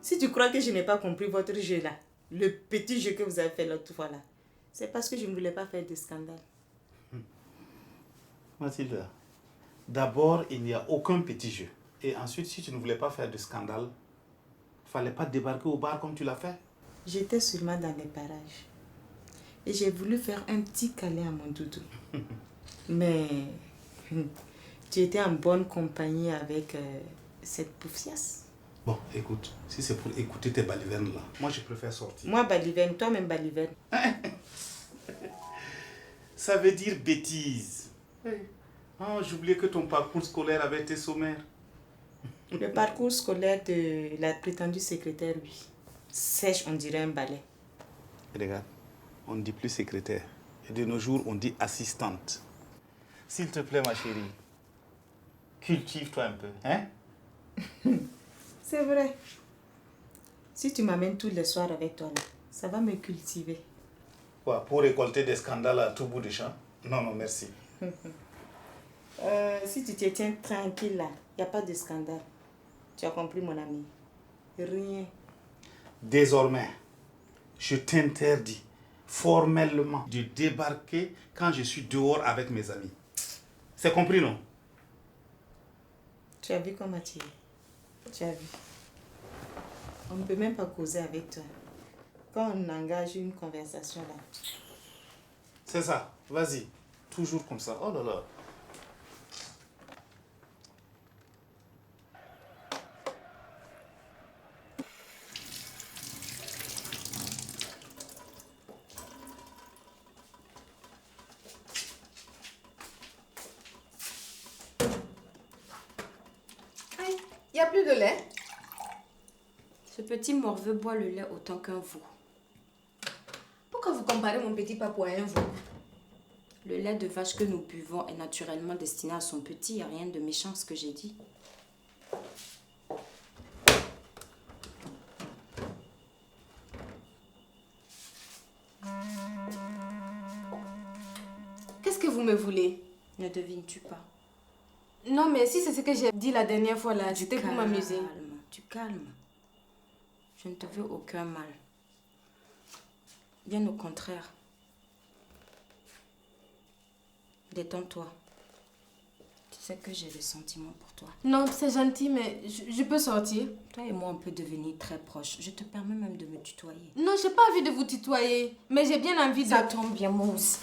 Si tu crois que je n'ai pas compris votre jeu là, le petit jeu que vous avez fait l'autre fois là, c'est parce que je ne voulais pas faire de scandale. Mathilda, d'abord, il n'y a aucun petit jeu. Et ensuite, si tu ne voulais pas faire de scandale, il ne fallait pas débarquer au bar comme tu l'as fait. J'étais sûrement dans les parages. Et j'ai voulu faire un petit câlin à mon doudou. Mais tu étais en bonne compagnie avec cette poufiasse. Bon, écoute, si c'est pour écouter tes balivernes là, moi je préfère sortir. Moi baliverne, toi-même baliverne. Ça veut dire bêtise. Oh, j'oubliais que ton parcours scolaire avait été sommaire. Le parcours scolaire de la prétendue secrétaire, oui. Sèche, on dirait un balai. Regarde, on ne dit plus secrétaire. Et de nos jours, on dit assistante. S'il te plaît, ma chérie, cultive-toi un peu, hein? C'est vrai. Si tu m'amènes tous les soirs avec toi, là, ça va me cultiver. Quoi, pour récolter des scandales à tout bout de champ? Non, non, merci. Si tu te tiens tranquille là, il n'y a pas de scandale. Tu as compris, mon ami? Rien. Désormais, je t'interdis formellement de débarquer quand je suis dehors avec mes amis. C'est compris, non? Tu as vu comment tu es? Tu as vu? On ne peut même pas causer avec toi. Quand on engage une conversation là. C'est ça, vas-y. Toujours comme ça. Oh là là. Il n'y a plus de lait? Ce petit morveux boit le lait autant qu'un veau. Pourquoi vous comparez mon petit papou à un veau? Le lait de vache que nous buvons est naturellement destiné à son petit. Il n'y a rien de méchant ce que j'ai dit. Qu'est-ce que vous me voulez? Ne devines-tu pas? Non, mais si c'est ce que j'ai dit la dernière fois là, c'était pour m'amuser. Tu calmes. Je ne te veux aucun mal. Bien au contraire. Détends-toi. Tu sais que j'ai des sentiments pour toi. Non, c'est gentil, mais je peux sortir. Toi et moi, on peut devenir très proches. Je te permets même de me tutoyer. Non, j'ai pas envie de vous tutoyer, mais j'ai bien envie de... Ça tombe bien, moi aussi.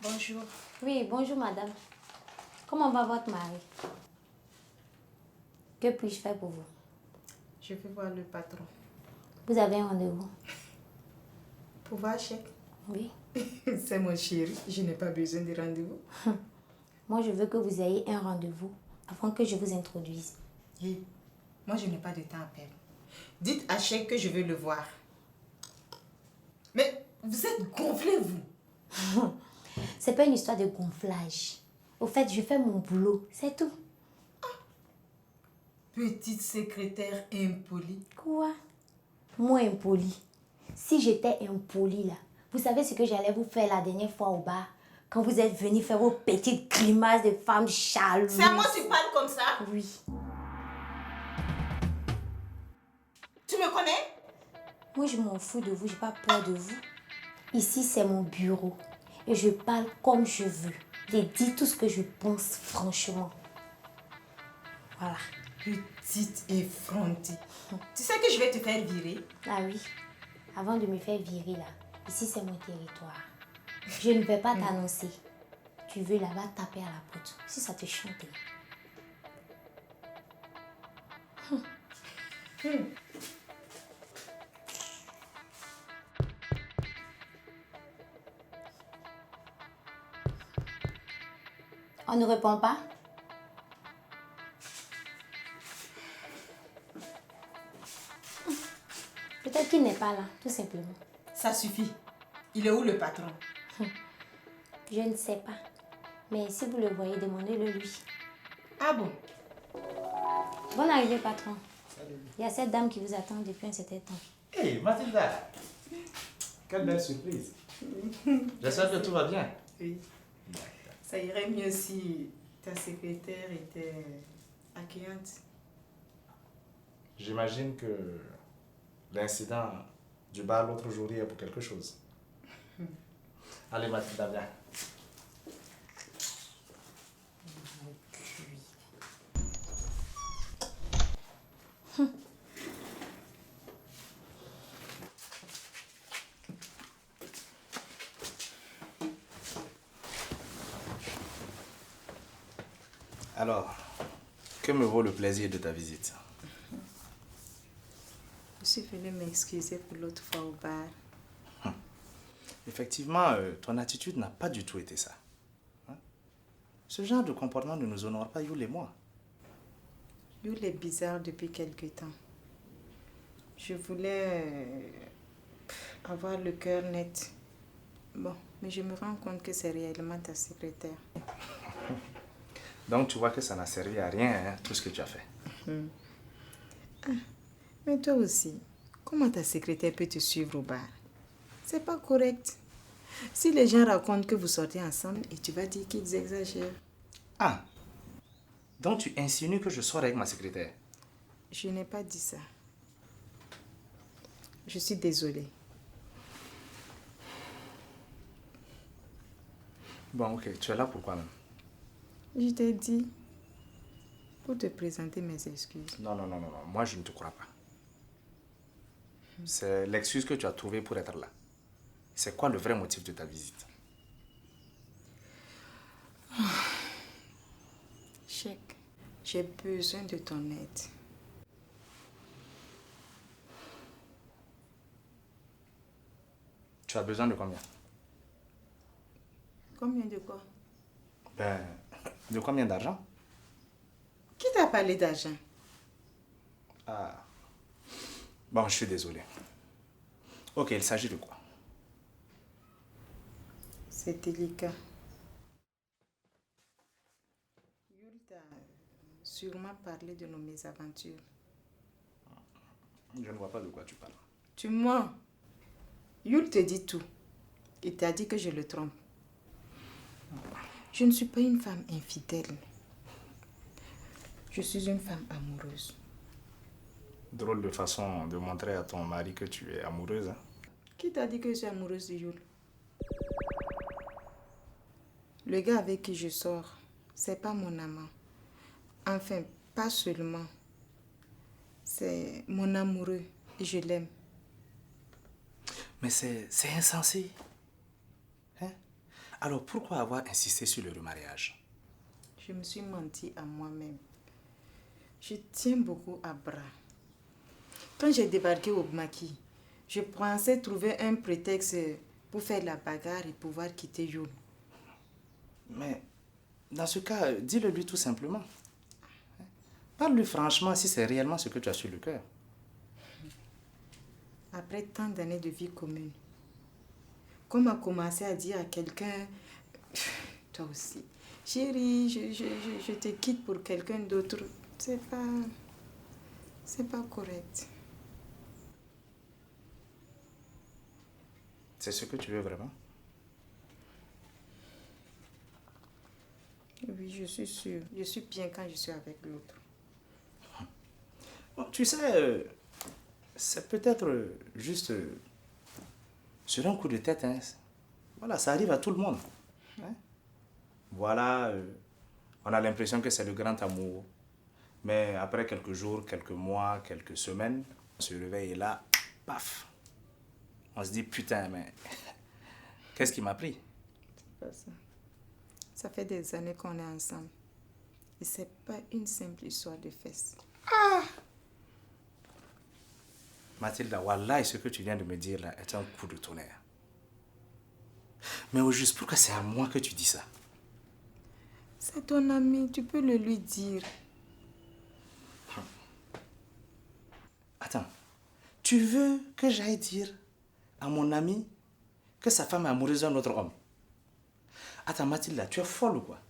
Bonjour. Oui, bonjour madame. Comment va votre mari? Que puis-je faire pour vous? Je vais voir le patron. Vous avez un rendez-vous? Pour voir chèque? Oui. C'est mon chéri, je n'ai pas besoin de rendez-vous. Moi, je veux que vous ayez un rendez-vous avant que je vous introduise. Hey, moi, je n'ai pas de temps à perdre. Dites à chèque que je veux le voir. Mais vous êtes gonflé, vous. C'est pas une histoire de gonflage. Au fait, je fais mon boulot, c'est tout. Petite secrétaire impolie. Quoi? Moi, impolie. Si j'étais impolie, là, vous savez ce que j'allais vous faire la dernière fois au bar? Quand vous êtes venu faire vos petites grimaces de femmes jalouses. C'est à moi que tu parles comme ça? Oui. Tu me connais? Moi, je m'en fous de vous, j'ai pas peur de vous. Ici, c'est mon bureau. Et je parle comme je veux. Je dis tout ce que je pense franchement. Voilà. Petite effrontée. Tu sais que je vais te faire virer? Ah oui. Avant de me faire virer là, ici c'est mon territoire. Je ne vais pas t'annoncer. Tu veux là-bas taper à la porte. Si ça te chante. On ne répond pas? Peut-être qu'il n'est pas là, tout simplement. Ça suffit. Il est où le patron? Je ne sais pas. Mais si vous le voyez, demandez-le lui. Ah bon? Bonne arrivée, patron. Salut. Il y a cette dame qui vous attend depuis un certain temps. Hey, Mathilda! Quelle belle surprise! J'espère que tout va bien. Oui. Ça irait mieux si ta secrétaire était accueillante. J'imagine que l'incident du bar l'autre jour est pour quelque chose. Allez, Mathilda, viens. Alors, que me vaut le plaisir de ta visite? Je suis venue m'excuser pour l'autre fois au bar. Effectivement, ton attitude n'a pas du tout été ça. Hein? Ce genre de comportement ne nous honore pas, Yul et moi. Yul est bizarre depuis quelque temps. Je voulais avoir le cœur net. Bon, mais je me rends compte que c'est réellement ta secrétaire. Donc tu vois que ça n'a servi à rien, hein, tout ce que tu as fait. Ah, mais toi aussi, comment ta secrétaire peut te suivre au bar? C'est pas correct. Si les gens racontent que vous sortez ensemble et tu vas dire qu'ils exagèrent. Ah, donc tu insinues que je sors avec ma secrétaire? Je n'ai pas dit ça. Je suis désolée. Bon, ok, tu es là pourquoi même? Je t'ai dit pour te présenter mes excuses. Non, moi je ne te crois pas. C'est l'excuse que tu as trouvée pour être là. C'est quoi le vrai motif de ta visite? Chèque, j'ai besoin de ton aide. Tu as besoin de combien? Combien de quoi? Ben, de combien d'argent? Qui t'a parlé d'argent? Ah. Bon, je suis désolé. Ok, il s'agit de quoi? C'est délicat. Yul t'a sûrement parlé de nos mésaventures. Je ne vois pas de quoi tu parles. Tu mens. Yul te dit tout. Il t'a dit que je le trompe. Je ne suis pas une femme infidèle. Je suis une femme amoureuse. Drôle de façon de montrer à ton mari que tu es amoureuse, hein? Qui t'a dit que je suis amoureuse de Yul? Le gars avec qui je sors, c'est pas mon amant. Enfin, pas seulement. C'est mon amoureux et je l'aime. Mais c'est insensé. Hein? Alors pourquoi avoir insisté sur le remariage? Je me suis menti à moi-même. Je tiens beaucoup à Bra. Quand j'ai débarqué au maquis, je pensais trouver un prétexte pour faire la bagarre et pouvoir quitter Yul. Mais dans ce cas, dis-le lui tout simplement. Parle-lui franchement si c'est réellement ce que tu as sur le cœur. Après tant d'années de vie commune, comment commencer à dire à quelqu'un, toi aussi, chérie, je te quitte pour quelqu'un d'autre, c'est pas correct. C'est ce que tu veux vraiment? Oui, je suis sûre. Je suis bien quand je suis avec l'autre. Bon, tu sais, c'est peut-être juste sur un coup de tête. Hein. Voilà, ça arrive à tout le monde. Hein? Voilà, on a l'impression que c'est le grand amour. Mais après quelques jours, quelques mois, quelques semaines, on se réveille et là, paf! On se dit, putain, mais qu'est-ce qui m'a pris? C'est pas ça. Ça fait des années qu'on est ensemble. Et c'est pas une simple histoire de fesses. Mathilda, wallah, ce que tu viens de me dire là est un coup de tonnerre. Mais au juste, pourquoi c'est à moi que tu dis ça? C'est ton ami, tu peux le lui dire. Attends, tu veux que j'aille dire à mon ami que sa femme est amoureuse d'un autre homme? Attends, Mathilda, tu es folle ou quoi?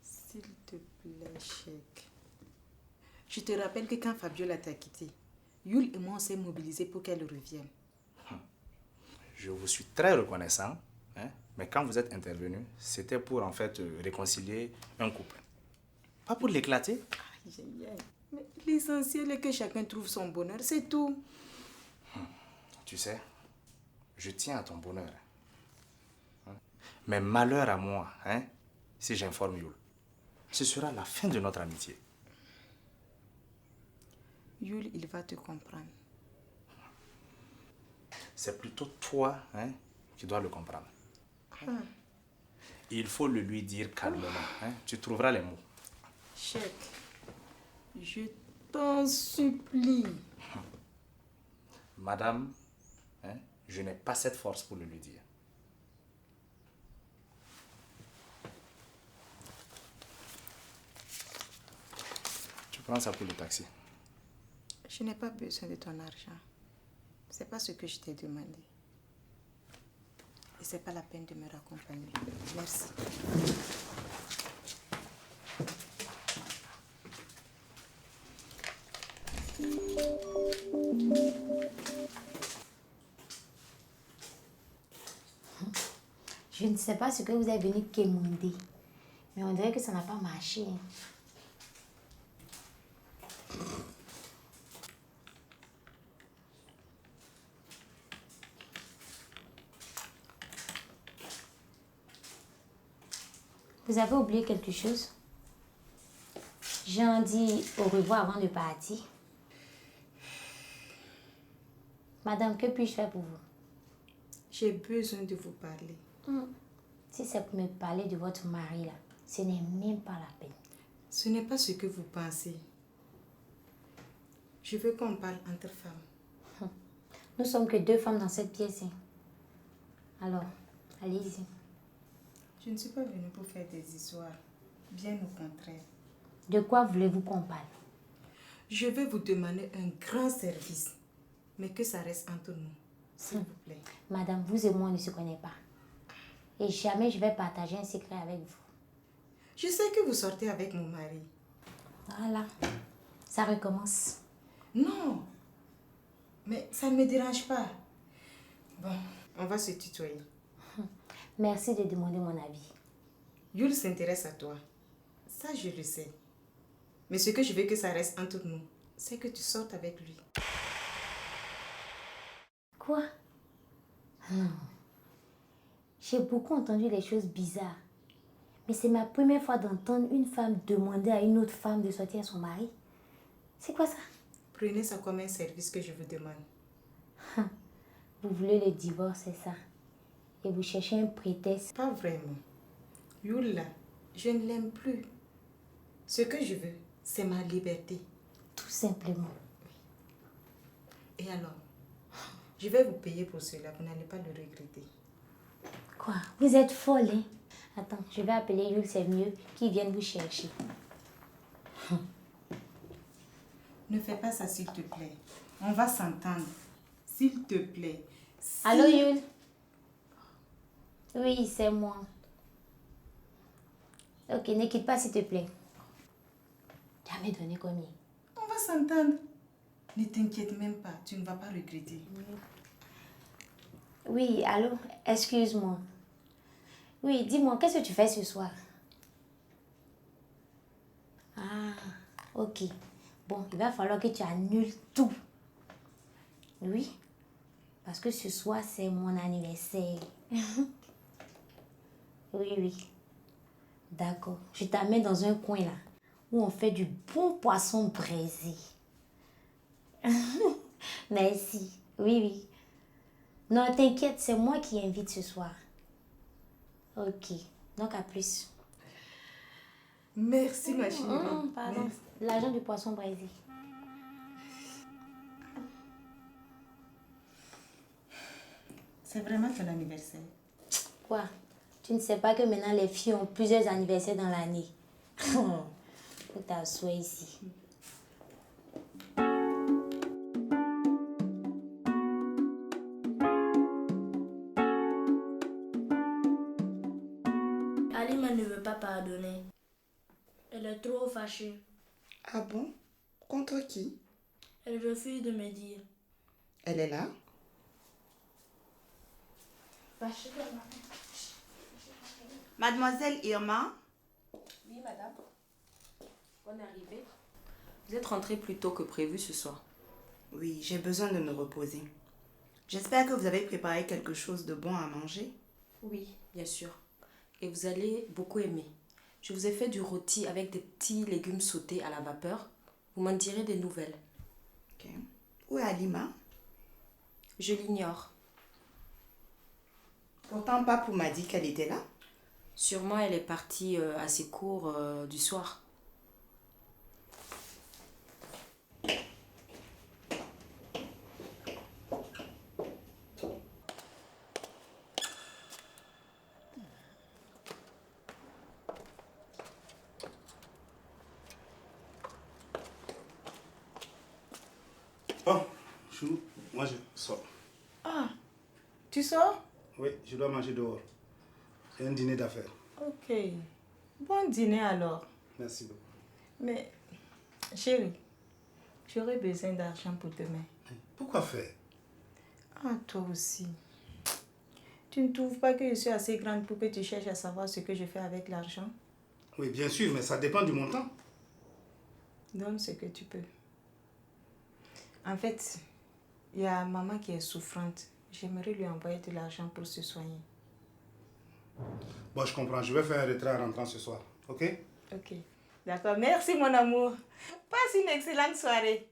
S'il te plaît, Chèque. Je te rappelle que quand Fabiola t'a quitté, Yul et moi on s'est mobilisés pour qu'elle revienne. je vous suis très reconnaissant, hein, mais quand vous êtes intervenu, c'était pour en fait réconcilier un couple. Pas pour l'éclater. Aïe, aïe, aïe. Mais l'essentiel est que chacun trouve son bonheur, c'est tout. Tu sais, je tiens à ton bonheur. Hein. Mais malheur à moi, hein, si j'informe Yul. Ce sera la fin de notre amitié. Yul, il va te comprendre. C'est plutôt toi, hein, qui dois le comprendre. Il faut le lui dire calmement. Hein. Tu trouveras les mots. Chèque, je t'en supplie. Madame, hein, je n'ai pas cette force pour le lui dire. Tu prends ça pour le taxi. Je n'ai pas besoin de ton argent. C'est pas ce que je t'ai demandé. Et c'est pas la peine de me raccompagner. Merci. Je ne sais pas ce que vous êtes venu quémander, mais on dirait que ça n'a pas marché. Vous avez oublié quelque chose? J'ai dit au revoir avant de partir. Madame, que puis-je faire pour vous? J'ai besoin de vous parler. Si c'est pour me parler de votre mari, là, ce n'est même pas la peine. Ce n'est pas ce que vous pensez. Je veux qu'on parle entre femmes. Nous sommes que 2 femmes dans cette pièce. Alors, allez-y. Je ne suis pas venue pour faire des histoires. Bien au contraire. De quoi voulez-vous qu'on parle? Je vais vous demander un grand service. Mais que ça reste entre nous. S'il vous plaît. Madame, vous et moi, on ne se connaît pas. Et jamais je vais partager un secret avec vous. Je sais que vous sortez avec mon mari. Voilà. Ça recommence. Non. Mais ça ne me dérange pas. Bon, on va se tutoyer. Merci de demander mon avis. Yul s'intéresse à toi. Ça, je le sais. Mais ce que je veux que ça reste entre nous, c'est que tu sortes avec lui. Quoi? J'ai beaucoup entendu des choses bizarres. Mais c'est ma première fois d'entendre une femme demander à une autre femme de sortir à son mari. C'est quoi ça? Prenez ça comme un service que je vous demande. Vous voulez le divorce, c'est ça? Et vous cherchez un prétexte? Pas vraiment. Yul, là, je ne l'aime plus. Ce que je veux, c'est ma liberté. Tout simplement. Et alors, je vais vous payer pour cela. Vous n'allez pas le regretter. Quoi? Vous êtes folle, hein? Attends, je vais appeler Yul, c'est mieux, qu'il vienne vous chercher. Ne fais pas ça, s'il te plaît. On va s'entendre. S'il te plaît. Allô, Yul? Oui, c'est moi. Ok, ne quitte pas, s'il te plaît. Jamais donné combien? On va s'entendre. Ne t'inquiète même pas. Tu ne vas pas regretter. Oui, allô? Excuse-moi. Oui, dis-moi, qu'est-ce que tu fais ce soir? Ah, ok. Bon, il va falloir que tu annules tout. Oui, parce que ce soir, c'est mon anniversaire. Oui, oui. D'accord. Je t'amène dans un coin là, où on fait du bon poisson braisé. Merci. Oui, oui. Non, t'inquiète, c'est moi qui invite ce soir. Ok. Donc, à plus. Merci, ma chérie. Pardon. Merci. L'argent du poisson braisé. C'est vraiment ton anniversaire. Quoi? Tu ne sais pas que maintenant les filles ont plusieurs anniversaires dans l'année. Faut t'asseoir ici. Alima ne veut pas pardonner. Elle est trop fâchée. Ah bon? Contre qui? Elle refuse de me dire. Elle est là? Mademoiselle Irma? Oui, madame. Bonne arrivée. Vous êtes rentrée plus tôt que prévu ce soir. Oui, j'ai besoin de me reposer. J'espère que vous avez préparé quelque chose de bon à manger. Oui, bien sûr. Et vous allez beaucoup aimer. Je vous ai fait du rôti avec des petits légumes sautés à la vapeur. Vous m'en direz des nouvelles. Ok. Où est Alima? Je l'ignore. Pourtant, Papou m'a dit qu'elle était là. Sûrement, elle est partie à ses cours du soir. Oh, Chou, moi je sors. Ah, tu sors? Oui, je dois manger dehors. C'est un dîner d'affaires. Ok. Bon dîner alors. Merci beaucoup. Mais, chérie, j'aurais besoin d'argent pour demain. Pourquoi faire? Ah, toi aussi. Tu ne trouves pas que je suis assez grande pour que tu cherches à savoir ce que je fais avec l'argent? Oui, bien sûr, mais ça dépend du montant. Donne ce que tu peux. En fait, il y a maman qui est souffrante. J'aimerais lui envoyer de l'argent pour se soigner. Bon, je comprends. Je vais faire un retrait en rentrant ce soir. Ok? Ok. D'accord. Merci, mon amour. Passe une excellente soirée.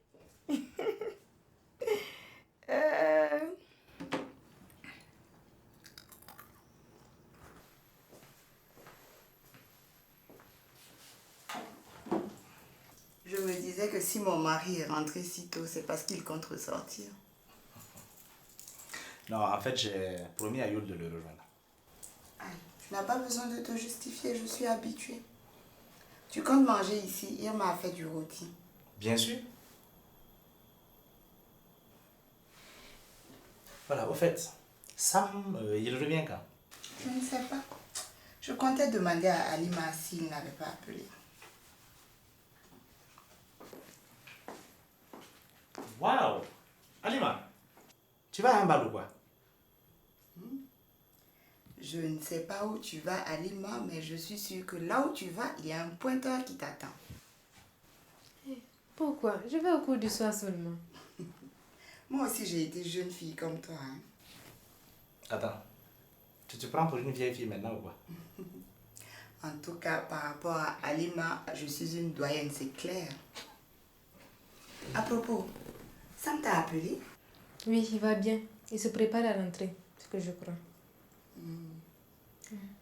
Je me disais que si mon mari est rentré si tôt, c'est parce qu'il compte ressortir. Non, en fait, j'ai promis à Yul de le rejoindre. Aïe, tu n'as pas besoin de te justifier, je suis habituée. Tu comptes manger ici, Irma a fait du rôti. Bien sûr. Voilà, au fait, Sam, il revient quand? Je ne sais pas. Je comptais demander à Alima s'il n'avait pas appelé. Waouh! Alima, tu vas à un bal ou quoi? Je ne sais pas où tu vas, Alima, mais je suis sûre que là où tu vas, il y a un pointeur qui t'attend. Pourquoi? Je vais au cours du soir seulement. Moi aussi, j'ai été jeune fille comme toi. Hein. Attends, tu te prends pour une vieille fille maintenant ou quoi? En tout cas, par rapport à Alima, je suis une doyenne, c'est clair. À propos, Sam t'a appelé? Oui, il va bien. Il se prépare à rentrer, ce que je crois.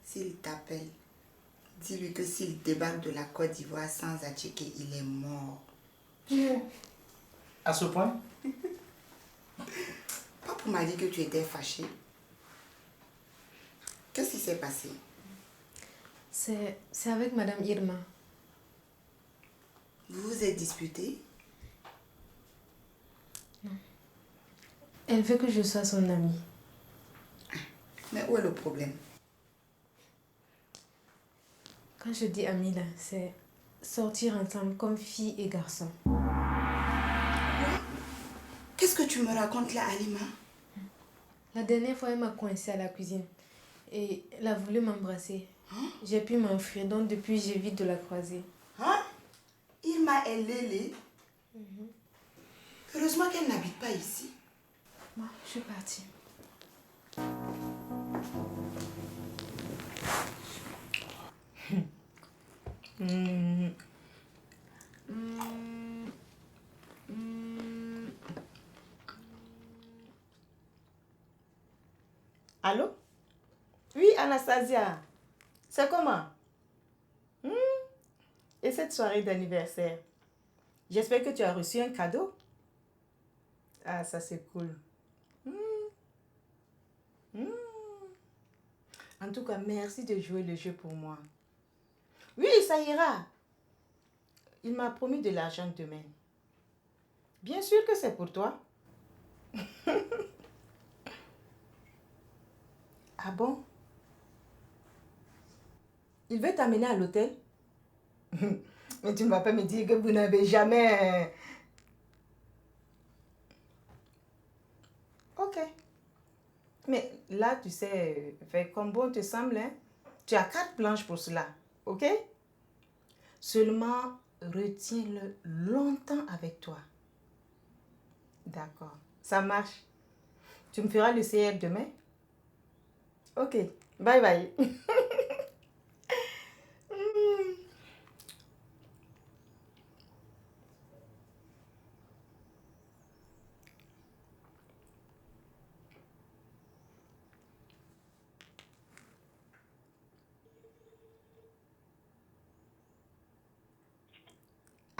S'il t'appelle, dis-lui que s'il débarque de la Côte d'Ivoire sans Attiqué, il est mort. À ce point? Papa m'a dit que tu étais fâchée. Qu'est-ce qui s'est passé? C'est avec Madame Irma. Vous vous êtes disputé? Elle veut que je sois son amie. Mais où est le problème? Quand je dis amie là, c'est sortir ensemble comme fille et garçon. Qu'est-ce que tu me racontes là, Alima? La dernière fois, elle m'a coincée à la cuisine et elle a voulu m'embrasser. J'ai pu m'enfuir, donc depuis, j'évite de la croiser. Hein? Irma est lélé. Heureusement qu'elle n'habite pas ici. Moi, je suis partie. Allô? Oui, Anastasia. C'est comment? Et cette soirée d'anniversaire? J'espère que tu as reçu un cadeau. Ah, ça c'est cool. En tout cas, merci de jouer le jeu pour moi. Oui, ça ira. Il m'a promis de l'argent demain. Bien sûr que c'est pour toi. Ah bon? Il veut t'amener à l'hôtel? Mais tu ne vas pas me dire que vous n'avez jamais... Ok. Mais là, tu sais, fais comme bon te semble, hein. Tu as 4 planches pour cela, ok? Seulement, retiens-le longtemps avec toi. D'accord, ça marche. Tu me feras le CR demain? Ok, bye bye.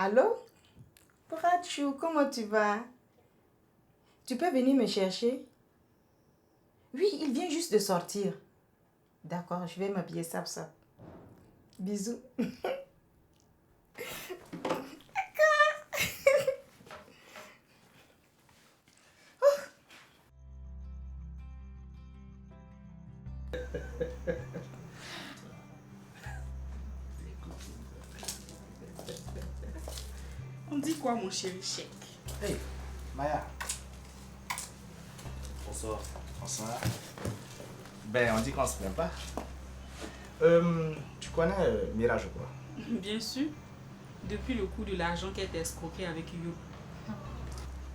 Allô? Prachou, comment tu vas? Tu peux venir me chercher? Oui, il vient juste de sortir. D'accord, je vais m'habiller ça. Bisous. On dit quoi, mon chéri Chèque? Hey, Maya. Bonsoir. Bonsoir. Ben, on dit qu'on se plaint pas. Tu connais Mira, je crois. Bien sûr. Depuis le coup de l'argent qu'elle t'a escroqué avec You.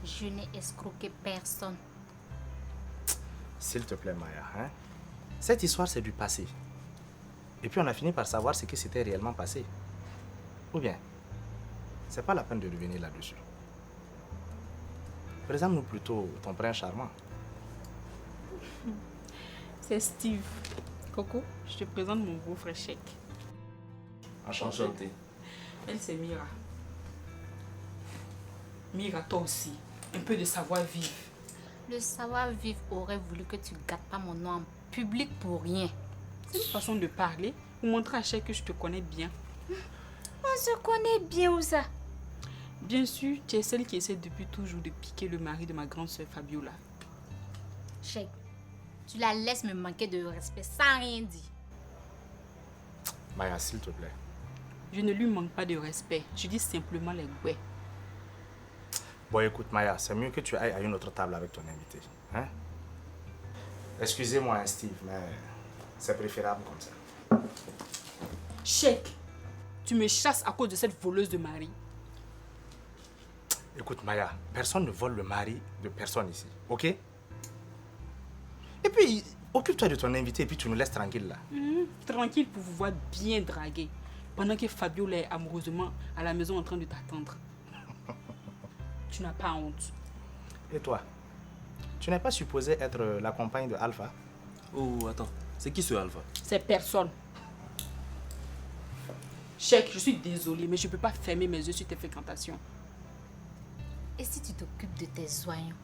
Je n'ai escroqué personne. S'il te plaît, Maya. Hein? Cette histoire, c'est du passé. Et puis, on a fini par savoir ce qui s'était réellement passé. Ou bien, c'est pas la peine de revenir là-dessus. Présente-nous plutôt ton prince charmant. C'est Steve. Coco, je te présente mon beau-frère Chèque. Enchanté. Elle, c'est Mira. Mira, toi aussi. Un peu de savoir-vivre. Le savoir-vivre aurait voulu que tu gâtes pas mon nom en public pour rien. C'est une façon de parler pour montrer à Chèque que je te connais bien. On se connaît bien où ça? Bien sûr, tu es celle qui essaie depuis toujours de piquer le mari de ma grande sœur Fabiola. Chèque, tu la laisses me manquer de respect sans rien dire. Maya, s'il te plaît. Je ne lui manque pas de respect. Je dis simplement les ouais. Bon, écoute, Maya, c'est mieux que tu ailles à une autre table avec ton invité. Hein? Excusez-moi, hein, Steve, mais c'est préférable comme ça. Chèque, tu me chasses à cause de cette voleuse de mari. Écoute, Maya, personne ne vole le mari de personne ici, ok? Et puis, occupe-toi de ton invité et puis tu nous laisses tranquille là. Tranquille pour vous voir bien draguer. Pendant que Fabiola est amoureusement à la maison en train de t'attendre. Tu n'as pas honte. Et toi? Tu n'es pas supposé être la compagne de Alpha? Oh, attends. C'est qui ce Alpha? C'est personne. Chèque, je suis désolée, mais je ne peux pas fermer mes yeux sur tes fréquentations. Et si tu t'occupes de tes oignons?